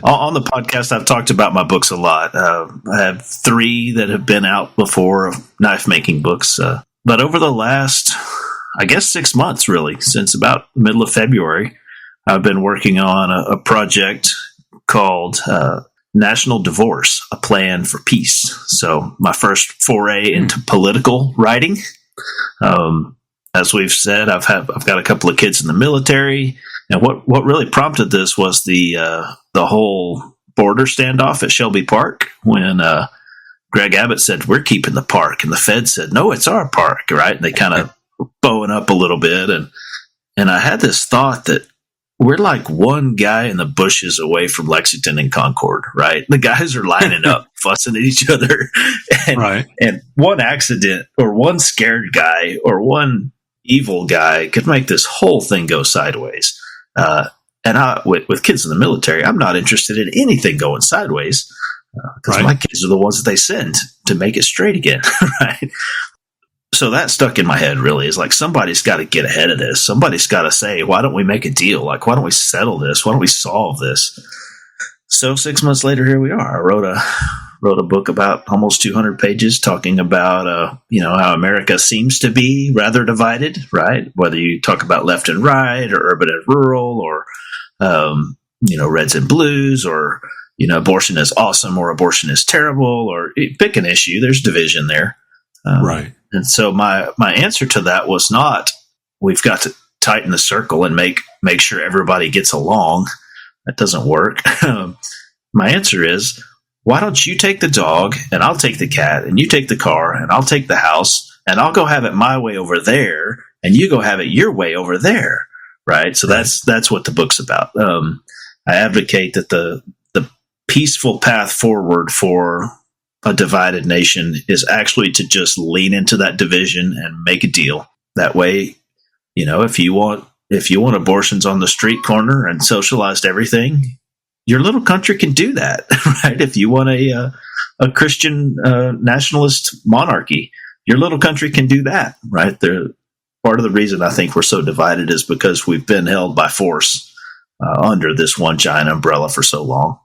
On the podcast, I've talked about my books a lot. I have 3 that have been out before, knife making books. But over the last, I guess, 6 months, really, since about the middle of February, I've been working on a project called National Divorce, A Plan for Peace. So my first foray into political writing. As we've said, I've got a couple of kids in the military, and what really prompted this was the whole border standoff at Shelby Park when Greg Abbott said we're keeping the park, and the Fed said no, it's our park, right? And they kind of bowing up a little bit, and I had this thought that we're like one guy in the bushes away from Lexington and Concord, right? The guys are lining up, fussing at each other, and one accident or one scared guy or one evil guy could make this whole thing go sideways. And with kids in the military, I'm not interested in anything going sideways because my kids are the ones that they send to make it straight again, right? So that stuck in my head, really, is like somebody's got to get ahead of this. Somebody's got to say, why don't we make a deal? Like, why don't we settle this? Why don't we solve this? So 6 months later, here we are. I wrote a book about almost 200 pages talking about, how America seems to be rather divided, right? Whether you talk about left and right or urban and rural or, reds and blues or, abortion is awesome or abortion is terrible or pick an issue. There's division there. Right. And so my answer to that was not, we've got to tighten the circle and make sure everybody gets along. That doesn't work. My answer is, why don't you take the dog and I'll take the cat and you take the car and I'll take the house and I'll go have it my way over there and you go have it your way over there. Right. So that's what the book's about. I advocate that the peaceful path forward for a divided nation is actually to just lean into that division and make a deal. That way, if you want abortions on the street corner and socialized everything, your little country can do that, right? If you want a Christian nationalist monarchy, your little country can do that, right? Part of the reason I think we're so divided is because we've been held by force under this one giant umbrella for so long.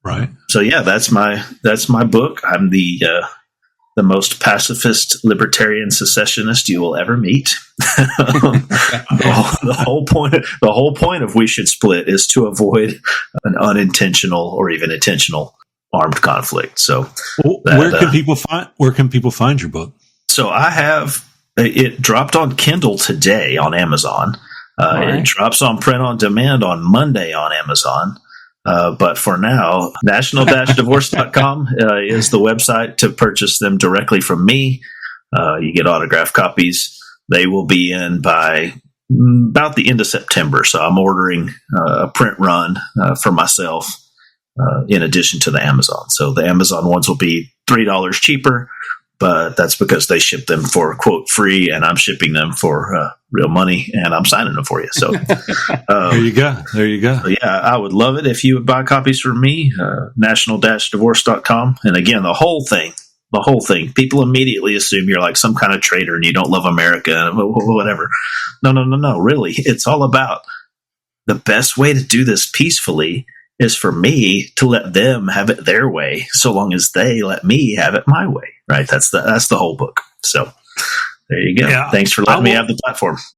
Right. So yeah, that's my book. I'm the most pacifist libertarian secessionist you will ever meet. The whole point of We Should Split is to avoid an unintentional or even intentional armed conflict. So where can people find your book? So it dropped on Kindle today on Amazon. It drops on print on demand on Monday on Amazon. But for now, national-divorce.com is the website to purchase them directly from me. You get autographed copies. They will be in by about the end of September. So I'm ordering a print run for myself in addition to the Amazon. So the Amazon ones will be $3 cheaper, but that's because they ship them for, quote, free, and I'm shipping them for real money, and I'm signing them for you. So there you go. So yeah, I would love it if you would buy copies from me, national-divorce.com. And again, the whole thing, people immediately assume you're like some kind of traitor and you don't love America and whatever. No. Really, it's all about the best way to do this peacefully is for me to let them have it their way, so long as they let me have it my way. Right? That's the whole book. So there you go. Yeah, Thanks for letting me have the platform.